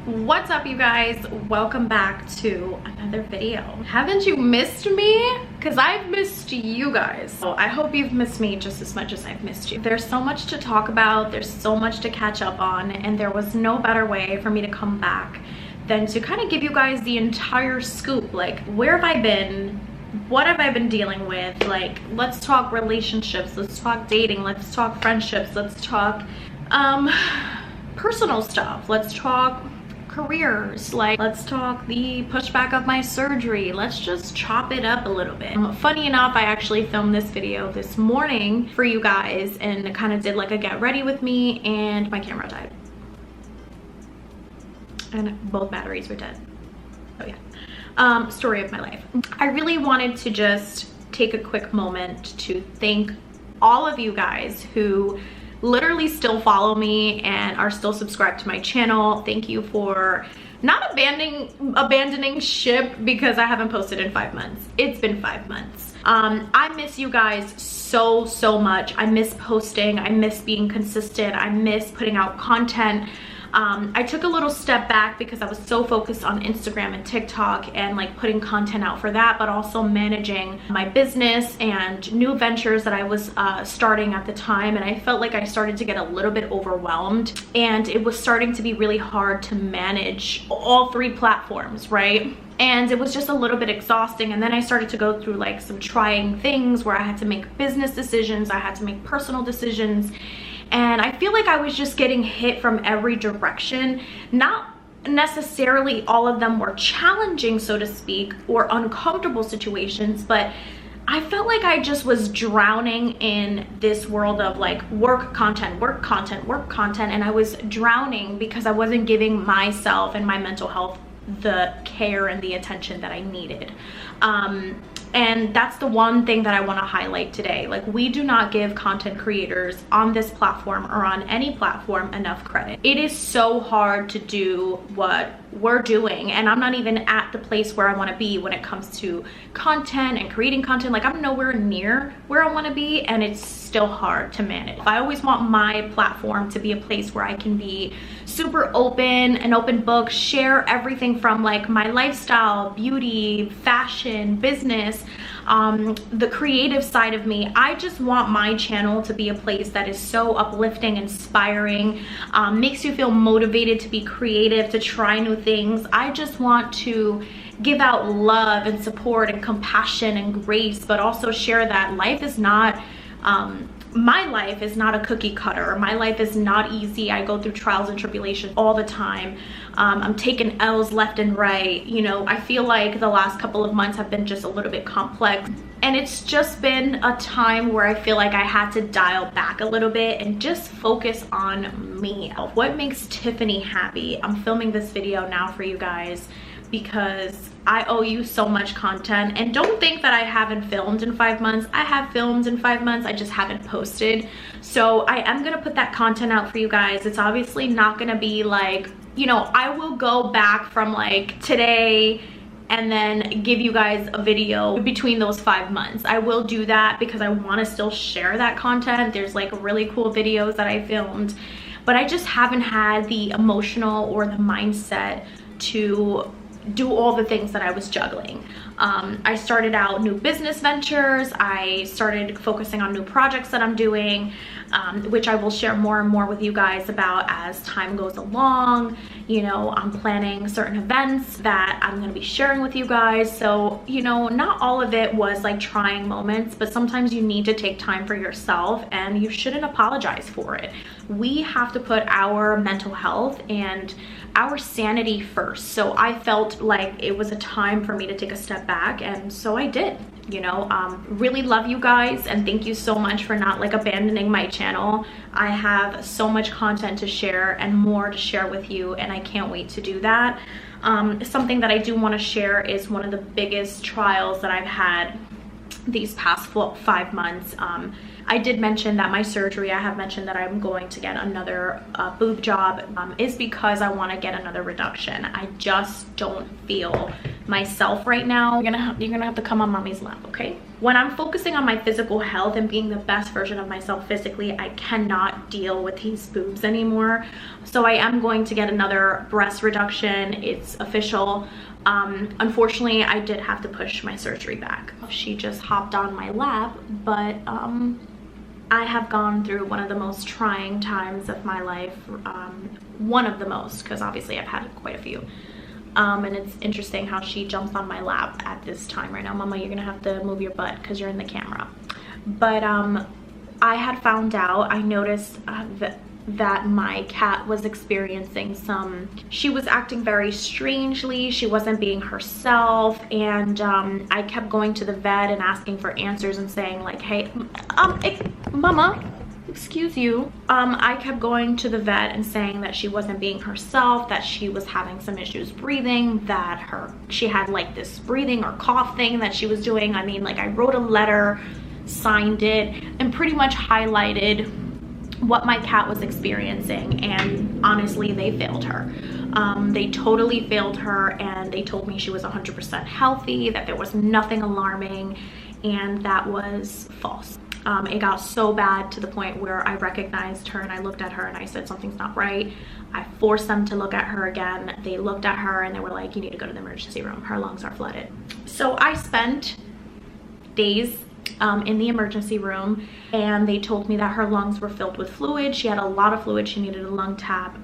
What's up, you guys? Welcome back to another video. Haven't you missed me? Because I've missed you guys. So I hope you've missed me just as much as I've missed you. There's so much to talk about, there's so much to catch up on, and there was no better way for me to come back than to kind of give you guys the entire scoop. Like, where have I been? What have I been dealing with? Like, let's talk relationships, let's talk dating, let's talk friendships, let's talk personal stuff, let's talk careers, like let's talk the pushback of my surgery. Let's just chop it up a little bit. Funny enough, I actually filmed this video this morning for you guys and kind of did like a get ready with me, and my camera died and both batteries were dead. Oh yeah. Story of my life. I really wanted to just take a quick moment to thank all of you guys who literally still follow me and are still subscribed to my channel. Thank you for not abandoning ship because I haven't posted in 5 months. It's been 5 months. I miss you guys so much. I miss posting, I miss being consistent, I miss putting out content. I took a little step back because I was so focused on Instagram and TikTok and like putting content out for that, but also managing my business and new ventures that I was starting at the time. And I felt like I started to get a little bit overwhelmed, and it was starting to be really hard to manage all 3 platforms, right? And it was just a little bit exhausting. And then I started to go through like some trying things where I had to make business decisions, I had to make personal decisions. And I feel like I was just getting hit from every direction. Not necessarily all of them were challenging, so to speak, or uncomfortable situations, but I felt like I just was drowning in this world of like work content, and I was drowning because I wasn't giving myself and my mental health the care and the attention that I needed. And that's the one thing that I want to highlight today. Like, we do not give content creators on this platform or on any platform enough credit. It is so hard to do what we're doing, and I'm not even at the place where I want to be when it comes to content and creating content. Like, I'm nowhere near where I want to be, and it's still hard to manage. I always want my platform to be a place where I can be super open, an open book, share everything from like my lifestyle, beauty, fashion, business, the creative side of me. I just want my channel to be a place that is so uplifting, inspiring, makes you feel motivated to be creative, to try new things. I just want to give out love and support and compassion and grace, but also share that life is not my life is not a cookie cutter. My life is not easy. I go through trials and tribulations all the time. I'm taking L's left and right. You know, I feel like the last couple of months have been just a little bit complex. And it's just been a time where I feel like I had to dial back a little bit and just focus on me. What makes Tiffany happy? I'm filming this video now for you guys because I owe you so much content. And don't think that I haven't filmed in 5 months. I have filmed in 5 months, I just haven't posted. So I am gonna put that content out for you guys. It's obviously not gonna be like, you know, I will go back from like today and then give you guys a video between those 5 months. I will do that because I want to still share that content. There's like really cool videos that I filmed, but I just haven't had the emotional or the mindset to do all the things that I was juggling. I started out new business ventures. I started focusing on new projects that I'm doing, which I will share more and more with you guys about as time goes along. You know, I'm planning certain events that I'm going to be sharing with you guys. So, you know, not all of it was like trying moments, but sometimes you need to take time for yourself and you shouldn't apologize for it. We have to put our mental health and our sanity first. So I felt like it was a time for me to take a step back, and so I did. You know, really love you guys, and thank you so much for not like abandoning my channel. I have so much content to share and more to share with you, and I can't wait to do that. Something that I do want to share is one of the biggest trials that I've had these past 5 months. I did mention that my surgery, I have mentioned that I'm going to get another boob job, is because I want to get another reduction. I just don't feel myself right now, you're gonna have to come on mommy's lap, okay? When I'm focusing on my physical health and being the best version of myself physically, I cannot deal with these boobs anymore. So I am going to get another breast reduction. It's official. Unfortunately, I did have to push my surgery back. She just hopped on my lap, but I have gone through one of the most trying times of my life. One of the most, because obviously I've had quite a few. And it's interesting how she jumps on my lap at this time right now. Mama, you're gonna have to move your butt because you're in the camera. But I had found out, I noticed that my cat was experiencing she was acting very strangely. She wasn't being herself, and I kept going to the vet and asking for answers and saying like, hey, Mama, excuse you. I kept going to the vet and saying that she wasn't being herself, that she was having some issues breathing, that she had like this breathing or cough thing that she was doing. I mean, like, I wrote a letter, signed it, and pretty much highlighted what my cat was experiencing, and honestly, they failed her. They totally failed her, and they told me she was 100% healthy, that there was nothing alarming, and that was false. It got so bad to the point where I recognized her and I looked at her and I said, something's not right. I forced them to look at her again. They looked at her and they were like, you need to go to the emergency room. Her lungs are flooded. So I spent days in the emergency room, and they told me that her lungs were filled with fluid. She had a lot of fluid. She needed a lung tap.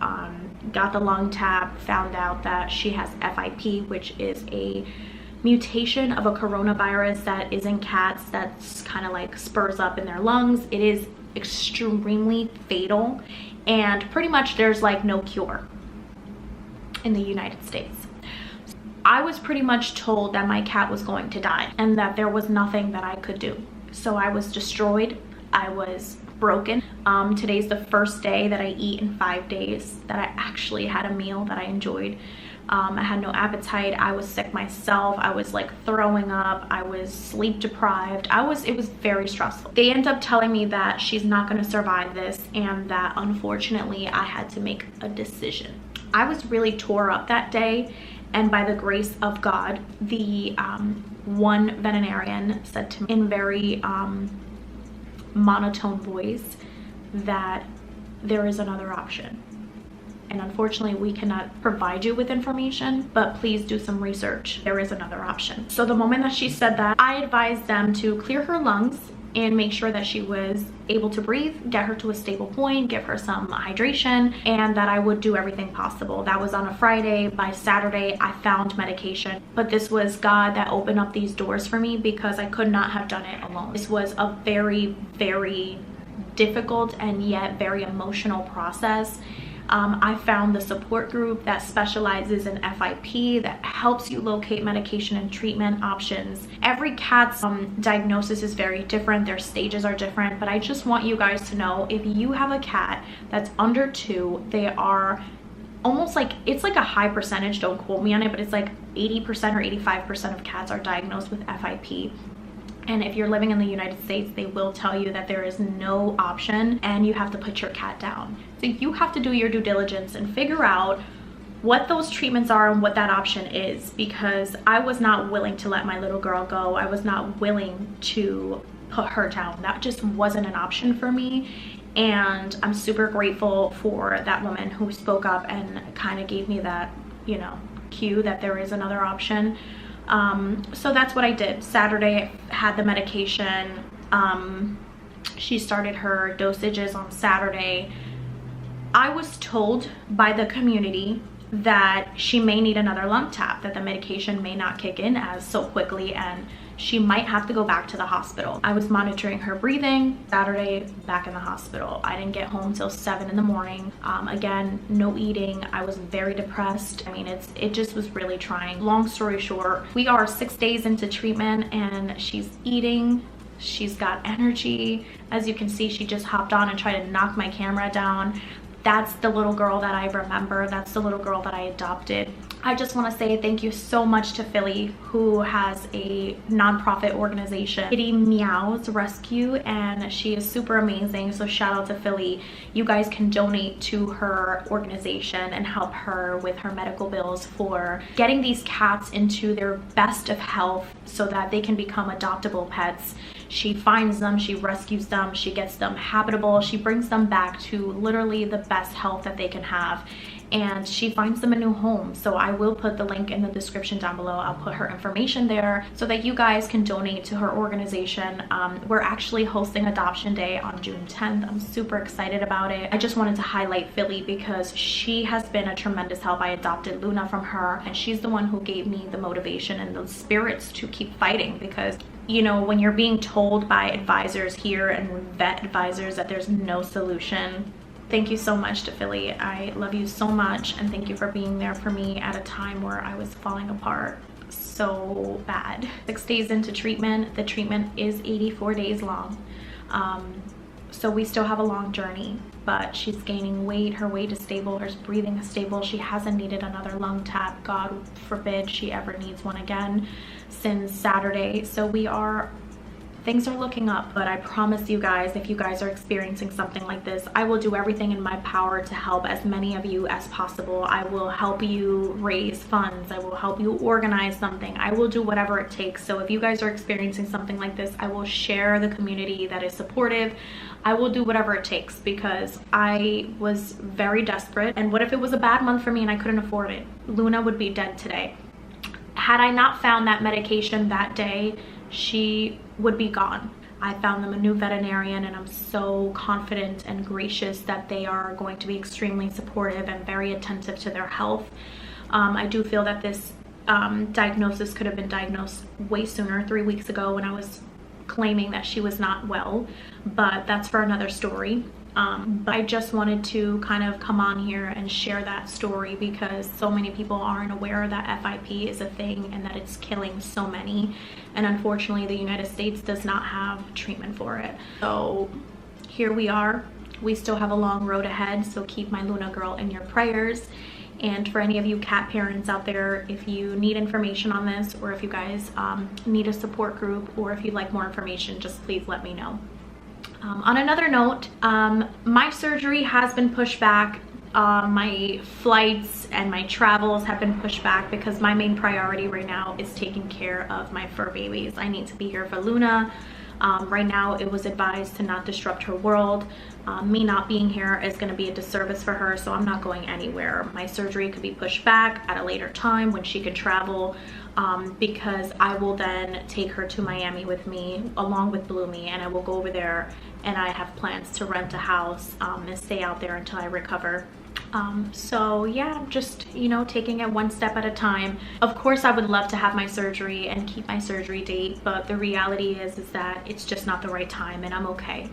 Got the lung tap, found out that she has FIP, which is a mutation of a coronavirus that is in cats that's kind of like spurs up in their lungs. It is extremely fatal, and pretty much there's like no cure in the United States. I was pretty much told that my cat was going to die and that there was nothing that I could do. So I was destroyed. I was broken. Today's the first day that I eat in 5 days that I actually had a meal that I enjoyed. I had no appetite. I was sick myself. I was like throwing up. I was sleep deprived. It was very stressful. They end up telling me that she's not going to survive this, and that unfortunately I had to make a decision. I was really tore up that day, and by the grace of God, the one veterinarian said to me in very monotone voice that there is another option. And unfortunately, we cannot provide you with information, but please do some research. There is another option. So the moment that she said that, I advised them to clear her lungs and make sure that she was able to breathe, get her to a stable point, give her some hydration, and that I would do everything possible. That was on a Friday. By Saturday, I found medication. But this was God that opened up these doors for me, because I could not have done it alone. This was a very, very difficult and yet very emotional process. I found the support group that specializes in FIP, that helps you locate medication and treatment options. Every cat's diagnosis is very different. Their stages are different, but I just want you guys to know, if you have a cat that's under 2, they are almost like, it's like a high percentage, don't quote me on it, but it's like 80% or 85% of cats are diagnosed with FIP. And if you're living in the United States, they will tell you that there is no option and you have to put your cat down. So you have to do your due diligence and figure out what those treatments are and what that option is, because I was not willing to let my little girl go. I was not willing to put her down. That just wasn't an option for me. And I'm super grateful for that woman who spoke up and kind of gave me that, you know, cue that there is another option. So that's what I did. Saturday, I had the medication. She started her dosages on Saturday. I was told by the community that she may need another lung tap, that the medication may not kick in as so quickly, and she might have to go back to the hospital. I was monitoring her breathing. Saturday, back in the hospital. I didn't get home till 7 in the morning. Again, no eating. I was very depressed. I mean, it just was really trying. Long story short, we are 6 days into treatment and she's eating. She's got energy. As you can see, she just hopped on and tried to knock my camera down. that's the little girl that I remember. That's the little girl that I adopted. I just want to say thank you so much to Philly, who has a nonprofit organization, Kitty Meows Rescue, and she is super amazing. So shout out to Philly. You guys can donate to her organization and help her with her medical bills for getting these cats into their best of health so that they can become adoptable pets. She finds them, she rescues them, she gets them habitable, she brings them back to literally the best health that they can have, and she finds them a new home. So I will put the link in the description down below. I'll put her information there so that you guys can donate to her organization. We're actually hosting Adoption Day on June 10th. I'm super excited about it. I just wanted to highlight Philly because she has been a tremendous help. I adopted Luna from her, and she's the one who gave me the motivation and the spirits to keep fighting, because you know, when you're being told by advisors here and vet advisors that there's no solution. Thank you so much to Philly. I love you so much, and thank you for being there for me at a time where I was falling apart so bad. 6 days into treatment. The treatment is 84 days long. So we still have a long journey, but she's gaining weight. Her weight is stable. Her breathing is stable. She hasn't needed another lung tap. God forbid she ever needs one again since Saturday. So things are looking up, but I promise you guys, if you guys are experiencing something like this, I will do everything in my power to help as many of you as possible. I will help you raise funds. I will help you organize something. I will do whatever it takes. So if you guys are experiencing something like this, I will share the community that is supportive. I will do whatever it takes, because I was very desperate. And what if it was a bad month for me and I couldn't afford it? Luna would be dead today. Had I not found that medication that day, she would be gone. I found them a new veterinarian, and I'm so confident and gracious that they are going to be extremely supportive and very attentive to their health. I do feel that this diagnosis could have been diagnosed way sooner, 3 weeks ago, when I was claiming that she was not well, but that's for another story. But I just wanted to kind of come on here and share that story, because so many people aren't aware that FIP is a thing and that it's killing so many, and unfortunately the United States does not have treatment for it. So here we are. We still have a long road ahead, so keep my Luna girl in your prayers. And for any of you cat parents out there, if you need information on this, or if you guys need a support group, or if you'd like more information, just please let me know. On another note, my surgery has been pushed back. My flights and my travels have been pushed back because my main priority right now is taking care of my fur babies. I need to be here for Luna. Right now it was advised to not disrupt her world. Me not being here is going to be a disservice for her, so I'm not going anywhere. My surgery could be pushed back at a later time when she could travel, because I will then take her to Miami with me along with Bloomy, and I will go over there, and I have plans to rent a house and stay out there until I recover. So yeah, just, you know, taking it one step at a time. Of course I would love to have my surgery and keep my surgery date, but the reality is that it's just not the right time, and I'm okay.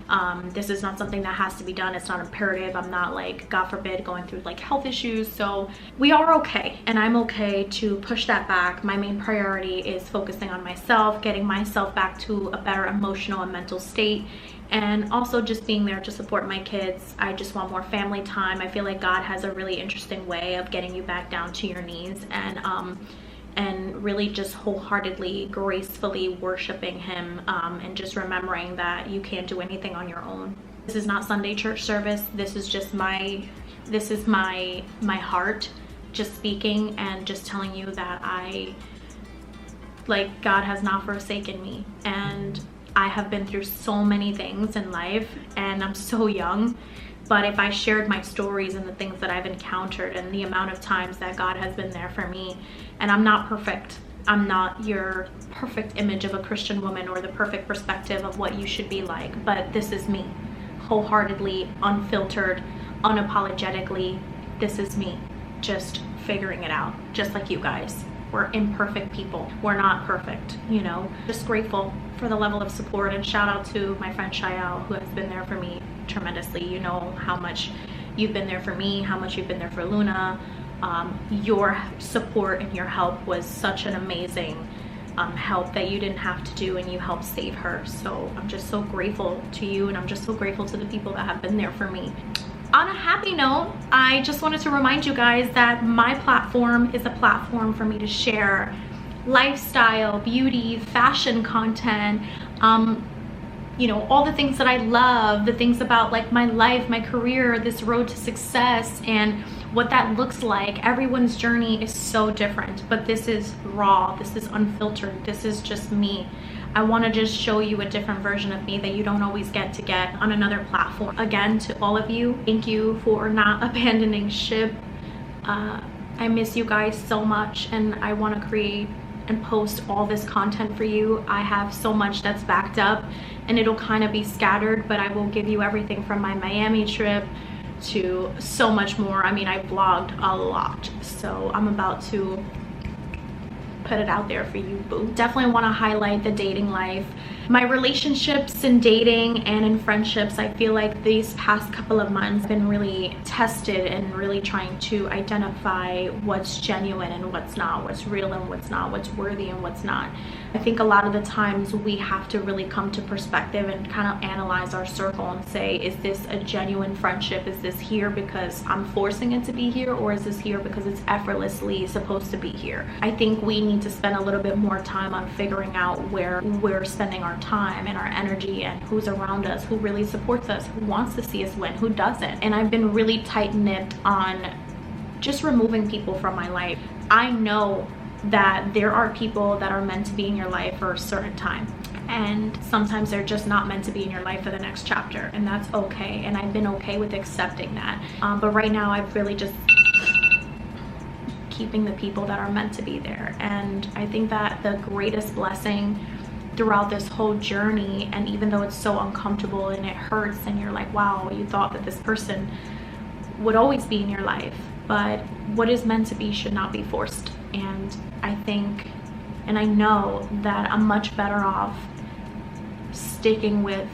This is not something that has to be done. It's not imperative. I'm not, like, God forbid, going through like health issues. So we are okay, and I'm okay to push that back. My main priority is focusing on myself, getting myself back to a better emotional and mental state, and also just being there to support my kids. I just want more family time. I feel like God has a really interesting way of getting you back down to your knees and really just wholeheartedly, gracefully worshiping him, and just remembering that you can't do anything on your own. This is not Sunday church service. This is just my heart just speaking and just telling you that God has not forsaken me, and I have been through so many things in life, and I'm so young, but if I shared my stories and the things that I've encountered and the amount of times that God has been there for me, and I'm not perfect. I'm not your perfect image of a Christian woman or the perfect perspective of what you should be like, but this is me, wholeheartedly, unfiltered, unapologetically. This is me, just figuring it out, just like you guys. We're imperfect people. We're not perfect, you know. Just grateful for the level of support, and shout out to my friend Shael, who has been there for me tremendously. You know how much you've been there for me, how much you've been there for Luna. Your support and your help was such an amazing help that you didn't have to do, and you helped save her. So I'm just so grateful to you, and I'm just so grateful to the people that have been there for me. on a happy note, I just wanted to remind you guys that my platform is a platform for me to share lifestyle, beauty, fashion content, you know, all the things that I love, the things about like my life, my career, this road to success, and what that looks like. Everyone's journey is so different, but this is raw, this is unfiltered, this is just me. I want to just show you a different version of me that you don't always get to get on another platform. Again, to all of you, thank you for not abandoning ship. I miss you guys so much, and I want to create and post all this content for you. I have so much that's backed up, and it'll kind of be scattered, but I will give you everything from my Miami trip to so much more. I mean, I vlogged a lot, so I'm about to put it out there for you, boo. Definitely want to highlight the dating life. My relationships in dating and in friendships, I feel like these past couple of months have been really tested and really trying to identify what's genuine and what's not, what's real and what's not, what's worthy and what's not. I think a lot of the times we have to really come to perspective and kind of analyze our circle and say, is this a genuine friendship? Is this here because I'm forcing it to be here, or is this here because it's effortlessly supposed to be here? I think we need to spend a little bit more time on figuring out where we're spending our time and our energy, and who's around us, who really supports us, who wants to see us win, who doesn't. And I've been really tight-knit on just removing people from my life. I know that there are people that are meant to be in your life for a certain time, and sometimes they're just not meant to be in your life for the next chapter, and that's okay. And I've been okay with accepting that, but right now I've really just keeping the people that are meant to be there. And I think that the greatest blessing throughout this whole journey, and even though it's so uncomfortable and it hurts and you're like, wow, you thought that this person would always be in your life, but what is meant to be should not be forced. And I think, and I know that I'm much better off sticking with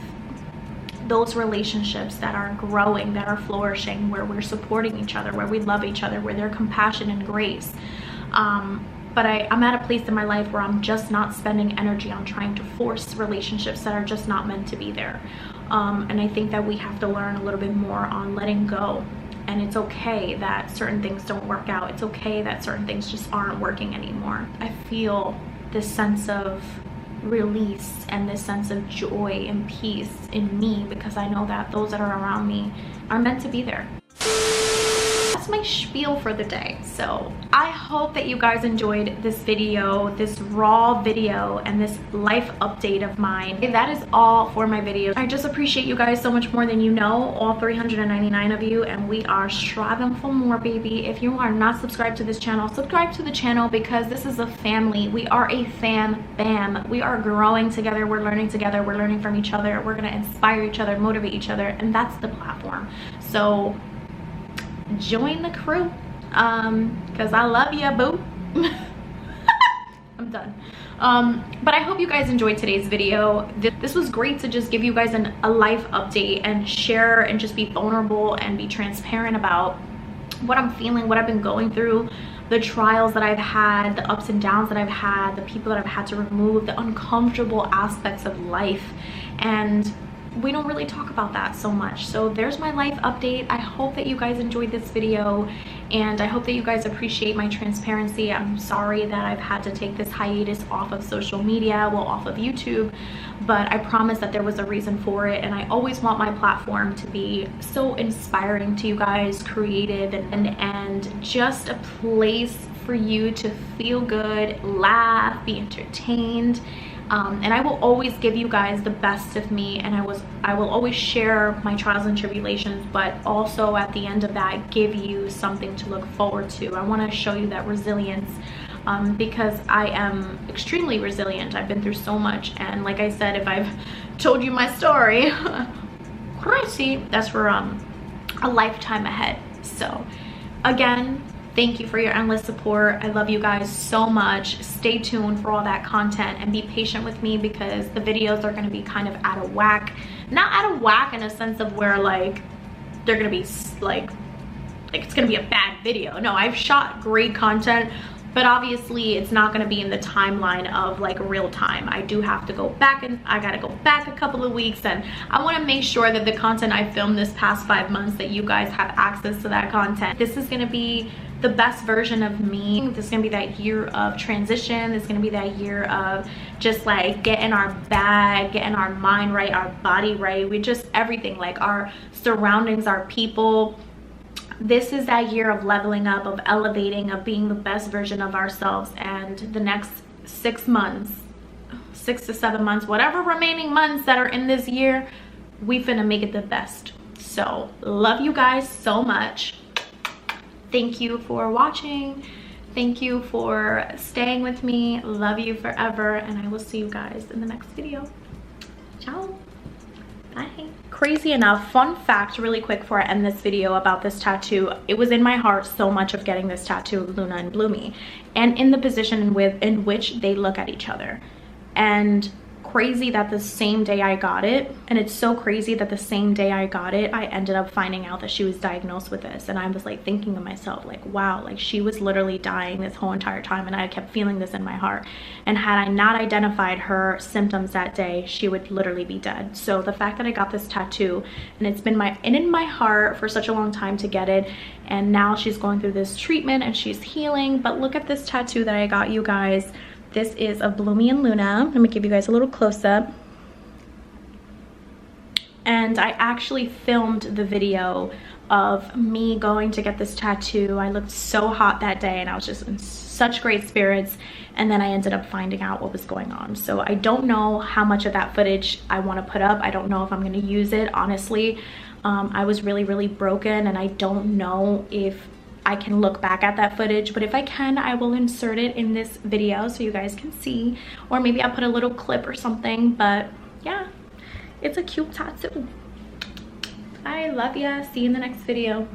those relationships that are growing, that are flourishing, where we're supporting each other, where we love each other, where there's compassion and grace. But I'm at a place in my life where I'm just not spending energy on trying to force relationships that are just not meant to be there. And I think that we have to learn a little bit more on letting go. And it's okay that certain things don't work out. It's okay that certain things just aren't working anymore. I feel this sense of release and this sense of joy and peace in me, because I know that those that are around me are meant to be there. That's my spiel for the day. So I hope that you guys enjoyed this video, this raw video, and this life update of mine. That is all for my videos. I just appreciate you guys so much more than you know, all 399 of you, and we are striving for more, baby. If you are not subscribed to this channel, subscribe to the channel, because this is a family. We are a bam. We are growing together, we're learning together, we're learning from each other, we're gonna inspire each other, motivate each other, and that's the platform. So join the crew, because I love you, boo. I'm done. But I hope you guys enjoyed today's video. This was great to just give you guys a life update and share and just be vulnerable and be transparent about what I'm feeling, what I've been going through, the trials that I've had, the ups and downs that I've had, the people that I've had to remove, the uncomfortable aspects of life. And we don't really talk about that so much. So there's my life update. I hope that you guys enjoyed this video, and I hope that you guys appreciate my transparency. I'm sorry that I've had to take this hiatus off of social media, well, off of YouTube, but I promise that there was a reason for it. And I always want my platform to be so inspiring to you guys, creative, and just a place for you to feel good, laugh, be entertained. And I will always give you guys the best of me, and I will always share my trials and tribulations, but also at the end of that, give you something to look forward to. I want to show you that resilience, because I am extremely resilient. I've been through so much, and like I said, if I've told you my story, crazy, that's for a lifetime ahead. So again, thank you for your endless support. I love you guys so much. Stay tuned for all that content, and be patient with me, because the videos are going to be kind of out of whack. Not out of whack in a sense of where like they're going to be like it's going to be a bad video. No, I've shot great content, but obviously it's not going to be in the timeline of like real time. I do have to go back, and I gotta go back a couple of weeks, and I want to make sure that the content I filmed this past 5 months, that you guys have access to that content. This is going to be the best version of me. This is gonna be that year of transition. This is gonna be that year of just like getting our bag, getting our mind right, our body right. We just everything, like our surroundings, our people. This is that year of leveling up, of elevating, of being the best version of ourselves. And the next 6 months, 6 to 7 months, whatever remaining months that are in this year, we finna make it the best. So love you guys so much. Thank you for watching. Thank you for staying with me. Love you forever, and I will see you guys in the next video. Ciao. Bye. Crazy enough, fun fact really quick before I end this video about this tattoo. It was in my heart so much of getting this tattoo of Luna and Bloomy, and in the position in which they look at each other. And crazy that the same day I got it, and it's so crazy that the same day I got it, I ended up finding out that she was diagnosed with this. And I was like thinking to myself, like, wow, like she was literally dying this whole entire time, and I kept feeling this in my heart. And had I not identified her symptoms that day, she would literally be dead. So the fact that I got this tattoo, and it's been in my heart for such a long time to get it, and now she's going through this treatment and she's healing. But look at this tattoo that I got, you guys. This is of Bloomy and Luna. Let me give you guys a little close-up. And I actually filmed the video of me going to get this tattoo. I looked so hot that day, and I was just in such great spirits. And then I ended up finding out what was going on. So I don't know how much of that footage I want to put up. I don't know if I'm going to use it, honestly. I was really, really broken, and I don't know if I can look back at that footage, but if I can, I will insert it in this video so you guys can see, or maybe I'll put a little clip or something. But yeah, it's a cute tattoo. I love ya. See you in the next video.